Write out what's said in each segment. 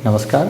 नमस्कार।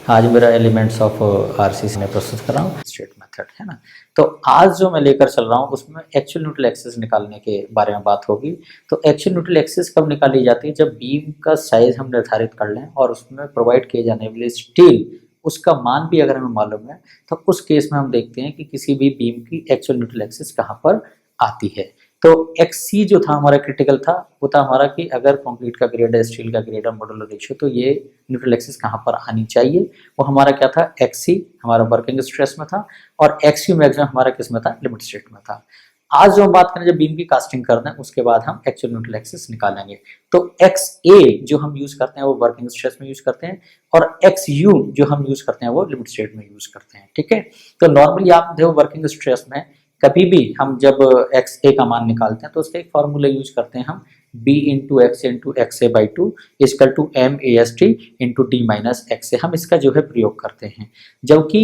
आज मेरा एलिमेंट्स ऑफ आरसीसी में प्रस्तुत कर रहा हूँ स्ट्रेट मेथड, है ना। तो आज जो मैं लेकर चल रहा हूँ उसमें एक्चुअल न्यूट्रल एक्सिस निकालने के बारे में बात होगी। तो एक्चुअल न्यूट्रल एक्सिस कब निकाली जाती है? जब बीम का साइज हम निर्धारित कर लें और उसमें प्रोवाइड किए जाने वाले स्टील उसका मान भी अगर हमें मालूम है, तो उस केस में हम देखते हैं कि किसी भी बीम की एक्चुअल न्यूट्रल एक्सिस कहाँ पर आती है। तो XC जो था हमारा क्रिटिकल था, वो था हमारा कि अगर कंक्रीट का ग्रेड है, स्टील का ग्रेड है, मॉड्यूलर रेशियो, तो ये न्यूट्रल एक्सिस कहाँ पर आनी चाहिए। वो हमारा क्या था? XC हमारा वर्किंग स्ट्रेस में था और XU मैक्सिमम हमारा किस में था? लिमिट स्टेट में था। आज जो हम बात करें, जब बीम की कास्टिंग करते हैं उसके बाद हम एक्चुअल न्यूट्रल एक्सिस निकालेंगे। तो XA जो हम यूज करते हैं वो वर्किंग स्ट्रेस में यूज करते हैं और XU जो हम यूज करते हैं वो लिमिट स्टेट में यूज करते हैं। ठीक है, तो नॉर्मली आप देखो वर्किंग स्ट्रेस में कभी भी हम जब XA का मान निकालते हैं तो उसका एक फॉर्मूला यूज करते हैं हम, B into X into XA by 2 is equal to MAST into D minus XA, हम इसका जो है प्रयोग करते हैं। जबकि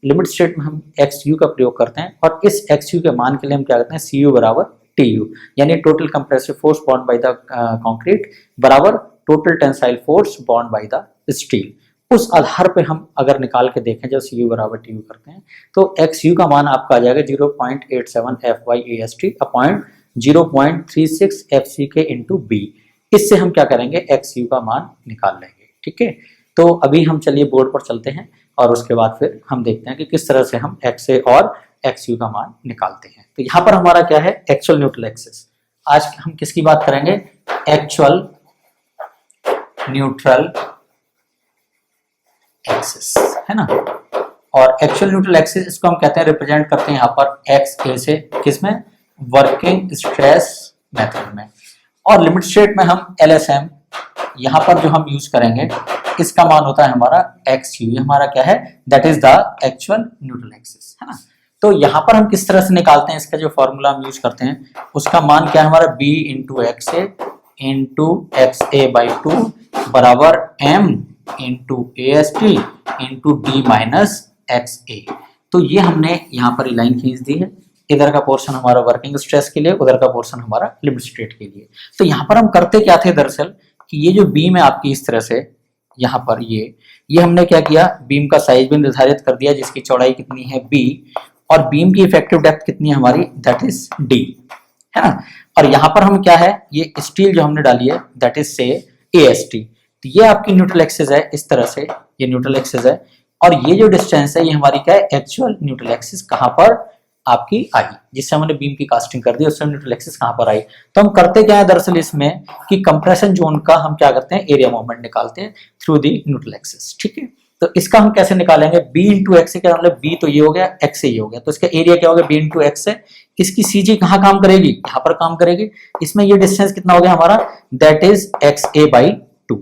लिमिट स्टेट में हम XU का प्रयोग करते हैं और इस XU के मान के लिए हम क्या करते हैं? CU बराबर TU, यानी total compressive force bond by the concrete बराबर total tensile force bond by the steel. उस आधार पे हम अगर निकाल के देखें, जब CU बराबर TU करते हैं तो XU का मान आपका आ जाएगा 0.87 FYAST अपॉइंट 0.36 FCK इंटू B। इससे हम क्या करेंगे? XU का मान निकाल लेंगे। ठीक है, तो अभी हम चलिए बोर्ड पर चलते हैं और उसके बाद फिर हम देखते हैं कि किस तरह से हम XA और XU का मान निकालते हैं। तो यहाँ पर हमारा क्या है? Actual neutral axis. आज हम किसकी बात करेंगे? एक्चुअल न्यूट्रल एक्सिस, है ना। और एक्चुअल न्यूट्रल एक्सिस इसको हम कहते हैं, रिप्रेजेंट करते हैं यहाँ पर XA से, किसमें? वर्किंग स्ट्रेस मेथड में। और लिमिट स्टेट में हम LSM यहाँ पर जो हम यूज करेंगे इसका मान होता है हमारा XU। हमारा क्या है? That is the actual neutral axis, है ना। तो यहाँ पर हम किस तरह से निकालते हैं? इसका जो फॉर्मूला हम यूज करते हैं उसका मान क्या है हमारा? B into XA into XA by 2 बराबर M into AST into D minus XA। तो ये हमने यहाँ पर लाइन खींच दी है, इधर का पोर्शन हमारा वर्किंग स्ट्रेस के लिए, उधर का पोर्शन हमारा लिमिट स्टेट के लिए। तो यहाँ पर हम करते क्या थे दरअसल कि ये जो बीम है आपकी इस तरह से, यहाँ पर ये हमने क्या किया? बीम का साइज भी निर्धारित कर दिया, जिसकी चौड़ाई कितनी है? B, और बीम की इफेक्टिव डेप्थ कितनी है हमारी? दैट इज D, है ना। और यहाँ पर हम क्या है? ये स्टील जो हमने डाली है दैट इज से AST। तो ये आपकी न्यूट्रल एक्सिस है, इस तरह से ये न्यूट्रल एक्सिस है और ये जो डिस्टेंस है ये हमारी क्या है? एक्चुअल न्यूट्रल एक्सिस कहाँ पर आपकी आई, जिससे हमने बीम की कास्टिंग कर दी, उससे न्यूट्रल एक्सिस कहाँ पर आई। तो हम करते क्या है दरअसल इसमें कि कंप्रेशन जोन का हम क्या करते हैं? एरिया मोमेंट निकालते हैं थ्रू दी न्यूट्रल एक्सिस। ठीक है, तो इसका हम कैसे निकालेंगे? B इंटू XA का मतलब B तो ये हो गया, XA ये हो गया, तो इसका एरिया क्या हो गया? B into XA। इसकी CG कहाँ काम करेगी? यहाँ पर काम करेगी। इसमें ये डिस्टेंस कितना हो गया हमारा? That is XA by 2।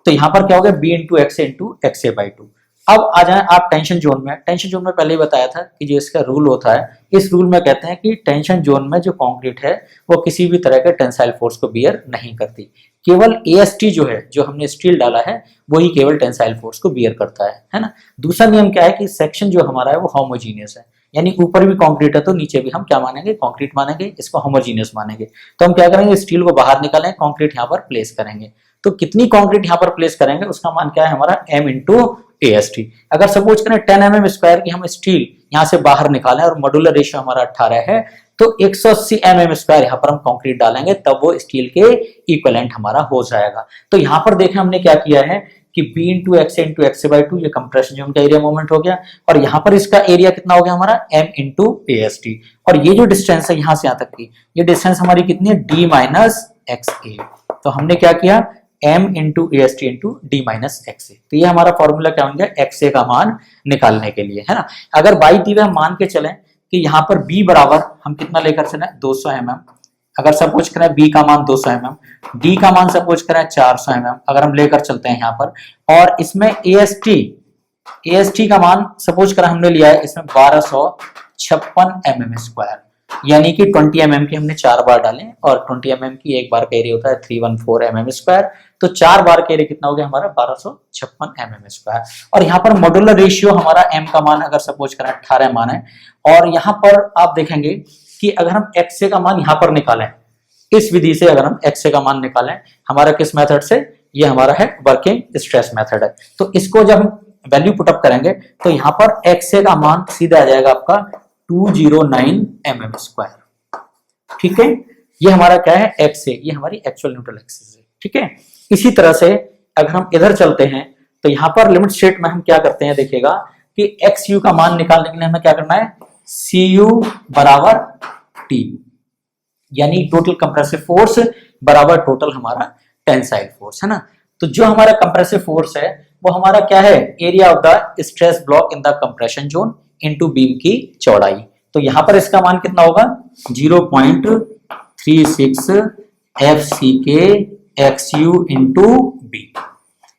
तो यहाँ पर क्या हो गया? B into XA into XA by 2। अब आ जाए आप टेंशन जोन में। टेंशन जोन में पहले ही बताया था कि जो इसका रूल होता है, इस रूल में कहते हैं कि टेंशन जोन में जो कंक्रीट है वो किसी भी तरह के टेंसाइल फोर्स को बियर नहीं करती। केवल AST जो है, जो हमने स्टील डाला है, वही केवल टेंसाइल फोर्स को बियर करता है ना। दूसरा नियम क्या है कि सेक्शन जो हमारा है वो होमोजीनियस है, यानी ऊपर भी कंक्रीट है तो नीचे भी हम क्या मानेंगे? कंक्रीट मानेंगे, इसको होमोजीनियस मानेंगे। तो हम क्या करेंगे? स्टील को बाहर निकालेंगे, कंक्रीट यहाँ पर प्लेस करेंगे। तो कितनी कंक्रीट यहाँ पर प्लेस करेंगे उसका मान क्या है हमारा? M into AST। अगर सपोज करें 10 mm स्क्वायर की हम स्टील यहाँ से बाहर निकालें और मॉड्यूलर रेशियो हमारा 18 है, तो 180 mm स्क्वायर यहाँ पर हम कंक्रीट डालेंगे, तब वो स्टील के इक्विवेलेंट हमारा हो जाएगा। तो यहाँ पर देखें हमने क्या किया है कि B into XA into XA by 2 ये कंप्रेशन जोन का एरिया मोमेंट हो गया और यहाँ पर इसका एरिया कितना हो गया हमारा? M into AST। और ये जो डिस्टेंस है यहाँ से यहाँ तक की, ये डिस्टेंस हमारी कितनी है? D minus XA। तो हमने क्या किया? M into AST into D minus XA। तो ये हमारा फॉर्मूला क्या बन गया? XA का मान निकालने के लिए, है ना। अगर बाई दी हम मान के चलें कि यहाँ पर B बराबर हम कितना लेकर चले? 200 mm। अगर सपोज करें B का मान 200 mm, D का मान सपोज करें 400 mm, अगर हम लेकर चलते हैं यहाँ पर, और इसमें AST का मान सपोज करें हमने लिया है इसमें 1256 mm स्क्वायर, यानी कि 20 mm की हमने 4 बार डाले और 20 mm की एक बार का एरिया होता है 314 mm स्क्वायर। तो 4 बार का एरिया कितना हो गया हमारा? 1256 mm स्क्वायर। और यहाँ पर मॉड्यूलर रेशियो हमारा M का मान अगर सपोज करें 18 मान है, और यहाँ पर आप देखेंगे कि अगर हम XA का मान यहाँ पर निकालें, इस विधि से अगर हम XA का मान निकालें हमारा किस मेथड से? ये हमारा है वर्किंग स्ट्रेस मेथड है। तो इसको जब हम वैल्यू पुटअप करेंगे तो यहाँ पर XA का मान सीधा आ जाएगा आपका 209 mm स्क्वायर। ठीक है, ये हमारा क्या है XA, ये हमारी एक्चुअल न्यूट्रल एक्सिस है। ठीक है, इसी तरह से अगर हम इधर चलते हैं तो यहाँ पर लिमिट स्टेट में हम क्या करते हैं, देखिएगा कि XU का मान निकालने के लिए हमें क्या करना है, CU बराबर TU, यानी टोटल कंप्रेसिव फोर्स बराबर टोटल हमारा टेंसाइल फोर्स है ना। तो जो हमारा कंप्रेसिव फोर्स है वो हमारा क्या है, area of the stress block in the compression zone into beam की चौड़ाई। तो यहाँ पर इसका मान कितना होगा, 0.36 FCK XU इंटू बी।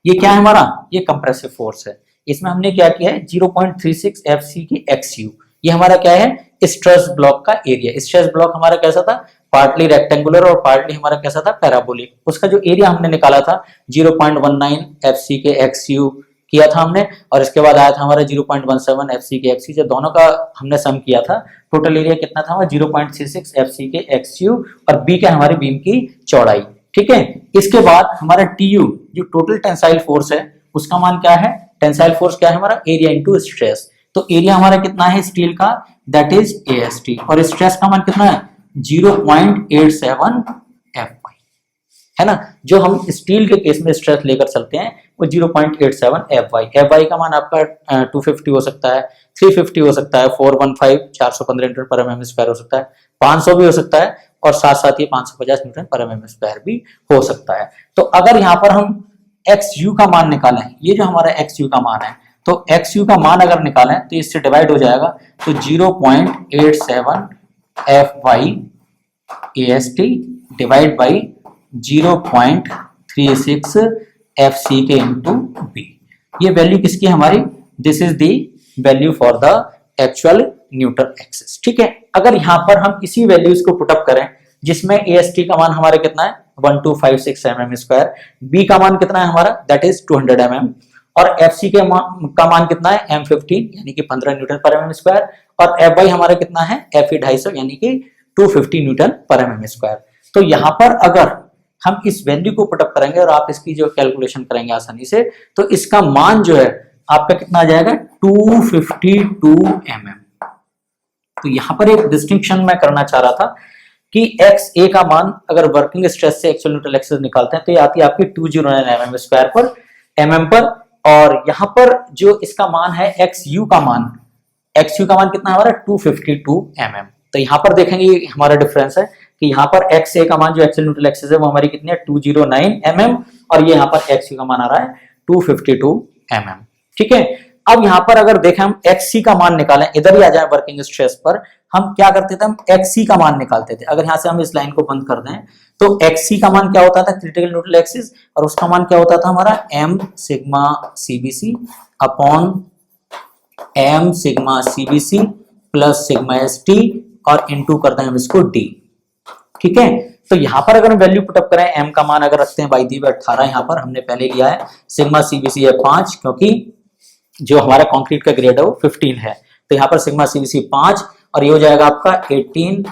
ये क्या है हमारा, ये कंप्रेसिव फोर्स है। इसमें हमने क्या किया है, 0.36 FCK XU, ये हमारा क्या है, स्ट्रेस ब्लॉक का एरिया। स्ट्रेस ब्लॉक हमारा कैसा था, पार्टली रेक्टेंगुलर और पार्टली हमारा कैसा था, पैराबोलिक। उसका जो एरिया हमने निकाला था 0.19 FCK XU किया था हमने, और इसके बाद आया था हमारा 0.17 FCK XU। जो दोनों का हमने सम किया था, टोटल एरिया कितना था हमारा 0.36 FCK XU, और बी क्या हमारी बीम की चौड़ाई। ठीक है, इसके बाद हमारा TU जो टोटल टेंसाइल फोर्स है उसका मान क्या है, टेंसाइल फोर्स क्या है हमारा, एरिया इंटू स्ट्रेस। तो एरिया हमारा कितना है स्टील का, दैट इज AST, और स्ट्रेस का मान कितना है 0.87 FY है ना। जो हम स्टील के केस में स्ट्रेस लेकर चलते हैं वो 0.87 FY। FY का मान आपका 250 हो सकता है, 350 हो सकता है, 415 415 न्यूटन पर mm स्क्वायर हो सकता है, 500 भी हो सकता है, और साथ साथ ही 550 न्यूटन पर mm स्क्वायर भी हो सकता है। तो अगर यहाँ पर हम XU का मान निकालें, ये जो हमारा XU का मान है, तो XU का मान अगर निकालें तो इससे डिवाइड हो जाएगा, तो 0.87 FY AST divide by 0.36 FCK into B. ये वैल्यू किसकी है हमारी, this is the value for the actual neutral axis. ठीक है, अगर यहाँ पर हम इसी वैल्यूज को पुटअप करें जिसमें AST का मान हमारा कितना है 1256 mm स्क्वायर, बी का मान कितना है हमारा, दैट इज 200 mm, और FCK का मान कितना है M15 यानी कि 15 न्यूटन पर mm स्क्वायर, और FY हमारा कितना है FE 250 यानी कि 250 न्यूटन पर mm स्क्वायर। तो यहाँ पर अगर हम इस वैल्यू को पुटअप करेंगे और आप इसकी जो कैलकुलेशन करेंगे आसानी से, तो इसका मान जो है आपका कितना आ जाएगा 252 mm। तो यहाँ पर एक डिस्टिंक्शन मैं करना चाह रहा था कि XA का मान अगर वर्किंग स्ट्रेस से एक्चुअल न्यूट्रल एक्सिस निकालते हैं तो ये आती है आपकी 209 mm स्क्वायर पर mm पर, और यहाँ पर जो इसका मान है XU का मान कितना है हमारा 252 mm। तो यहाँ पर देखेंगे हमारा डिफरेंस है कि यहाँ पर XA का मान जो एक्चुअल न्यूट्रल एक्सिस है वो हमारी कितनी है 209 mm, और ये यहाँ पर XU का मान आ रहा है 252 mm। ठीक है, अब यहाँ पर अगर देखें हम XC का मान निकालें, इधर ही आ जाए वर्किंग स्ट्रेस पर, हम क्या करते थे, हम XC का मान निकालते थे। अगर यहाँ से हम इस लाइन को बंद कर दें तो XC का मान क्या होता था, क्रिटिकल न्यूट्रल एक्सिस, और उसका मान क्या होता था हमारा M sigma CBC upon M sigma CBC plus sigma ST, और इनटू करते हैं हम इसको D। ठीक है, तो यहाँ पर अगर हम वैल्यू पुटअप करें, M का मान अगर रखते हैं बाई दी 18, यहाँ पर हमने पहले लिया है, सिग्मा CBC है 5, क्योंकि जो हमारा कंक्रीट का ग्रेड है वो 15 है, तो यहाँ पर सिग्मा CBC 5, और ये हो जाएगा आपका 18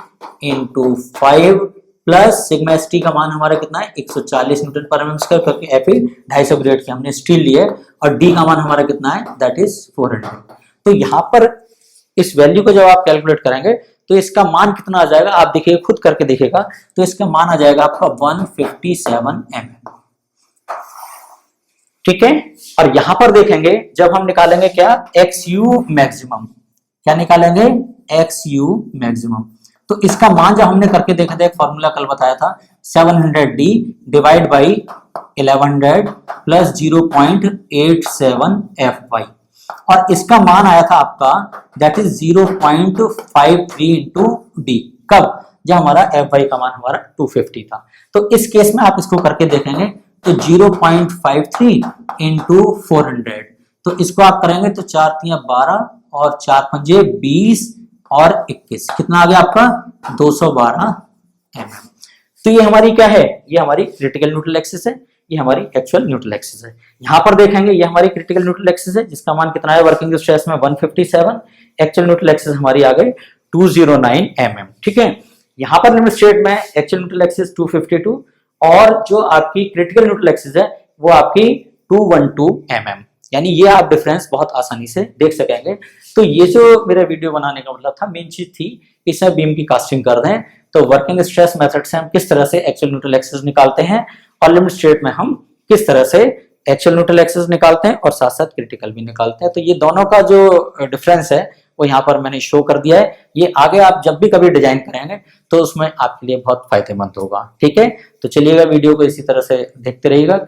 इंटू 5 प्लस सिग्मा ST का मान हमारा कितना है 140 न्यूटन पर mm स्क्वायर, क्योंकि FE 250 ग्रेड के हमने स्टील लिए, और D का मान हमारा कितना है, दैट इज 400। तो यहाँ पर इस वैल्यू को जब आप कैलकुलेट करेंगे तो इसका मान कितना आ जाएगा, आप देखिए खुद करके देखिएगा, तो इसका मान आ जाएगा आपका 157 mm। ठीक है, और यहां पर देखेंगे जब हम निकालेंगे क्या, XU मैक्सिमम, क्या निकालेंगे XU मैक्सिमम, तो इसका मान जब हमने करके देखा था, एक फॉर्मूला कल बताया था 700D divide by 1100 plus 0.87 FY, और इसका मान आया था आपका दैट इज 0.53 इंटू डी। कब, जब हमारा FY का मान हमारा 250 था। तो इस केस में आप इसको करके देखेंगे तो 0.53 इंटू 400, तो इसको आप करेंगे तो 4 3 12 और 4 5 20 और 21, कितना आ गया आपका 212 mm। तो ये हमारी क्या है, ये हमारी क्रिटिकल न्यूट्रल एक्सिस है, ये हमारी एक्चुअल न्यूट्रल एक्सिस है। यहाँ पर देखेंगे ये हमारी क्रिटिकल न्यूट्रल एक्सिस है जिसका मान कितना है वर्किंग स्ट्रेस में 157, एक्चुअल न्यूट्रल एक्सिस हमारी आ गई 209 mm। ठीक है, यहाँ पर लिमिट स्टेट में एक्चुअल न्यूट्रल एक्सिस 252 और जो आपकी क्रिटिकल न्यूट्रल एक्सिस है वो आपकी 212 mm, यानी ये आप डिफरेंस बहुत आसानी से देख सकेंगे। तो ये जो मेरा वीडियो बनाने का मतलब था, मेन चीज थी इसमें बीम की कास्टिंग कर दें, तो वर्किंग स्ट्रेस मेथड से हम किस तरह से एक्चुअल न्यूट्रल एक्सिस निकालते हैं और लिमिट स्टेट में हम किस तरह से एक्चुअल न्यूट्रल एक्सिस निकालते हैं और साथ साथ क्रिटिकल भी निकालते हैं। तो ये दोनों का जो डिफरेंस है वो यहाँ पर मैंने शो कर दिया है। ये आगे आप जब भी कभी डिजाइन करेंगे तो उसमें आपके लिए बहुत फायदेमंद होगा। ठीक है, तो चलिएगा वीडियो को इसी तरह से देखते रहिएगा।